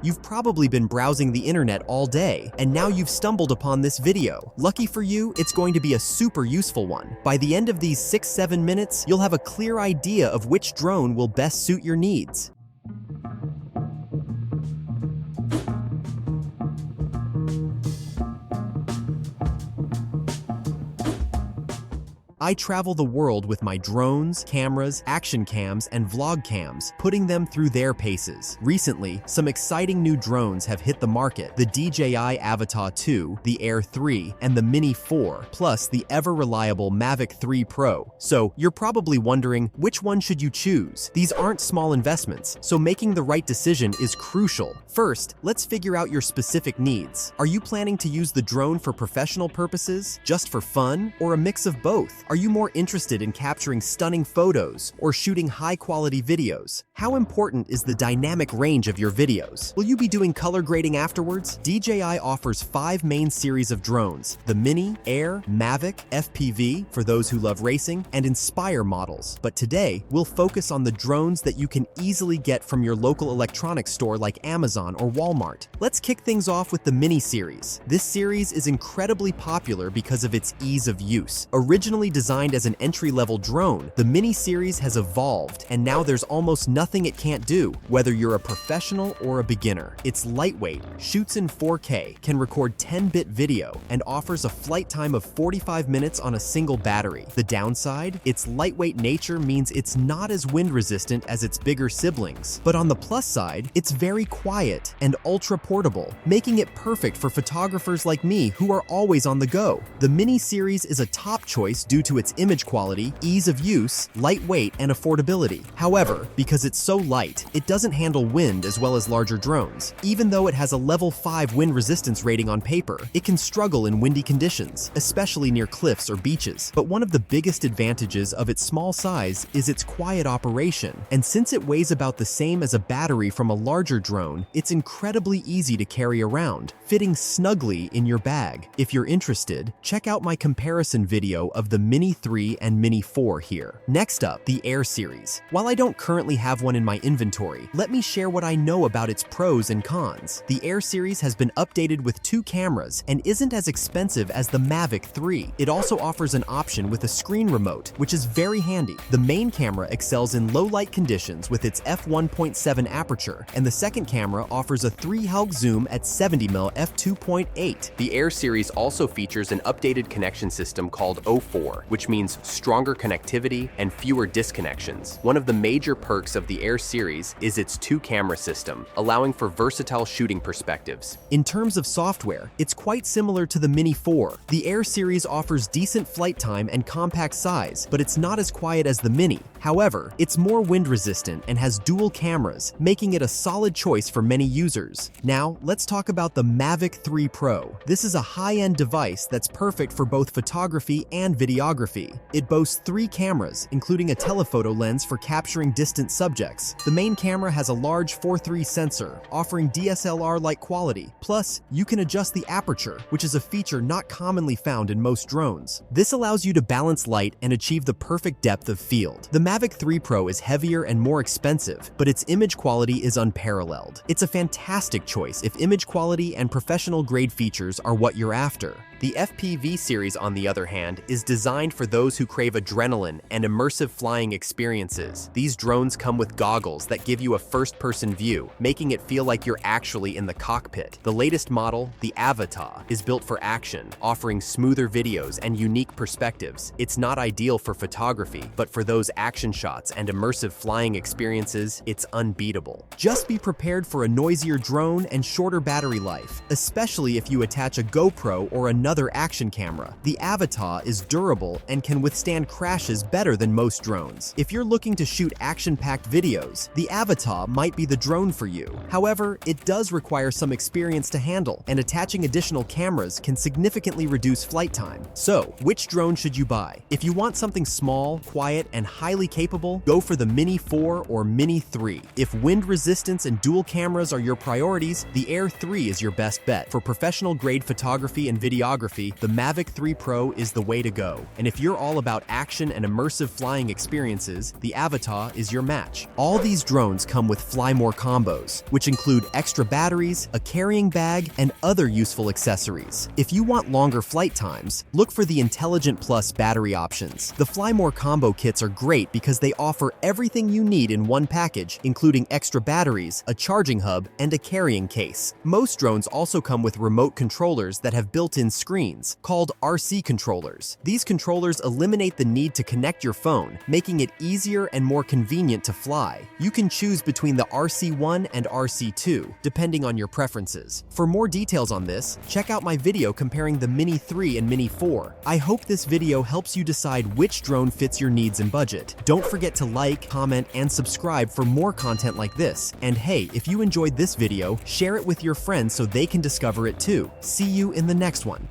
You've probably been browsing the internet all day, and now you've stumbled upon this video. Lucky for you, it's going to be a super useful one. By the end of these 6-7 minutes, you'll have a clear idea of which drone will best suit your needs. I travel the world with my drones, cameras, action cams, and vlog cams, putting them through their paces. Recently, some exciting new drones have hit the market: the DJI Avata 2, the Air 3, and the Mini 4, plus the ever-reliable Mavic 3 Pro. So, you're probably wondering, which one should you choose? These aren't small investments, so making the right decision is crucial. First, let's figure out your specific needs. Are you planning to use the drone for professional purposes, just for fun, or a mix of both? Are you more interested in capturing stunning photos or shooting high-quality videos? How important is the dynamic range of your videos? Will you be doing color grading afterwards? DJI offers 5 main series of drones: the Mini, Air, Mavic, FPV for those who love racing, and Inspire models. But today, we'll focus on the drones that you can easily get from your local electronics store like Amazon or Walmart. Let's kick things off with the Mini series. This series is incredibly popular because of its ease of use. Originally designed as an entry-level drone, the Mini series has evolved, and now there's almost nothing it can't do, whether you're a professional or a beginner. It's lightweight, shoots in 4K, can record 10-bit video, and offers a flight time of 45 minutes on a single battery. The downside? Its lightweight nature means it's not as wind-resistant as its bigger siblings. But on the plus side, it's very quiet and ultra-portable, making it perfect for photographers like me who are always on the go. The Mini series is a top choice due to its image quality, ease of use, lightweight, and affordability. However, because it's so light, it doesn't handle wind as well as larger drones. Even though it has a level 5 wind resistance rating on paper, it can struggle in windy conditions, especially near cliffs or beaches. But one of the biggest advantages of its small size is its quiet operation. And since it weighs about the same as a battery from a larger drone, it's incredibly easy to carry around, fitting snugly in your bag. If you're interested, check out my comparison video of the Mini 3 and Mini 4 here. Next up, the Air series. While I don't currently have one in my inventory, let me share what I know about its pros and cons. The Air series has been updated with 2 cameras and isn't as expensive as the Mavic 3. It also offers an option with a screen remote, which is very handy. The main camera excels in low light conditions with its f1.7 aperture, and the second camera offers a 3x zoom at 70mm f2.8. The Air series also features an updated connection system called O4, which means stronger connectivity and fewer disconnections. One of the major perks of the Air series is its 2-camera system, allowing for versatile shooting perspectives. In terms of software, it's quite similar to the Mini 4. The Air series offers decent flight time and compact size, but it's not as quiet as the Mini. However, it's more wind-resistant and has dual cameras, making it a solid choice for many users. Now, let's talk about the Mavic 3 Pro. This is a high-end device that's perfect for both photography and videography. It boasts 3 cameras, including a telephoto lens for capturing distant subjects. The main camera has a large 4:3 sensor, offering DSLR-like quality. Plus, you can adjust the aperture, which is a feature not commonly found in most drones. This allows you to balance light and achieve the perfect depth of field. The Mavic 3 Pro is heavier and more expensive, but its image quality is unparalleled. It's a fantastic choice if image quality and professional-grade features are what you're after. The FPV series, on the other hand, is designed for those who crave adrenaline and immersive flying experiences. These drones come with goggles that give you a first-person view, making it feel like you're actually in the cockpit. The latest model, the Avata, is built for action, offering smoother videos and unique perspectives. It's not ideal for photography, but for those action shots and immersive flying experiences, it's unbeatable. Just be prepared for a noisier drone and shorter battery life, especially if you attach a GoPro or another action camera. The Avata is durable and can withstand crashes better than most drones. If you're looking to shoot action-packed videos, the Avata might be the drone for you. However, it does require some experience to handle, and attaching additional cameras can significantly reduce flight time. So, which drone should you buy? If you want something small, quiet, and highly capable, go for the Mini 4 or Mini 3. If wind resistance and dual cameras are your priorities, the Air 3 is your best bet for professional-grade photography and videography. photography, the Mavic 3 Pro is the way to go. And if you're all about action and immersive flying experiences, the Avata is your match. All these drones come with Fly More combos, which include extra batteries, a carrying bag, and other useful accessories. If you want longer flight times, look for the Intelligent Plus battery options. The Fly More combo kits are great because they offer everything you need in one package, including extra batteries, a charging hub, and a carrying case. Most drones also come with remote controllers that have built-in screens, called RC controllers. These controllers eliminate the need to connect your phone, making it easier and more convenient to fly. You can choose between the RC1 and RC2, depending on your preferences. For more details on this, check out my video comparing the Mini 3 and Mini 4. I hope this video helps you decide which drone fits your needs and budget. Don't forget to like, comment, and subscribe for more content like this. And hey, if you enjoyed this video, share it with your friends so they can discover it too. See you in the next one.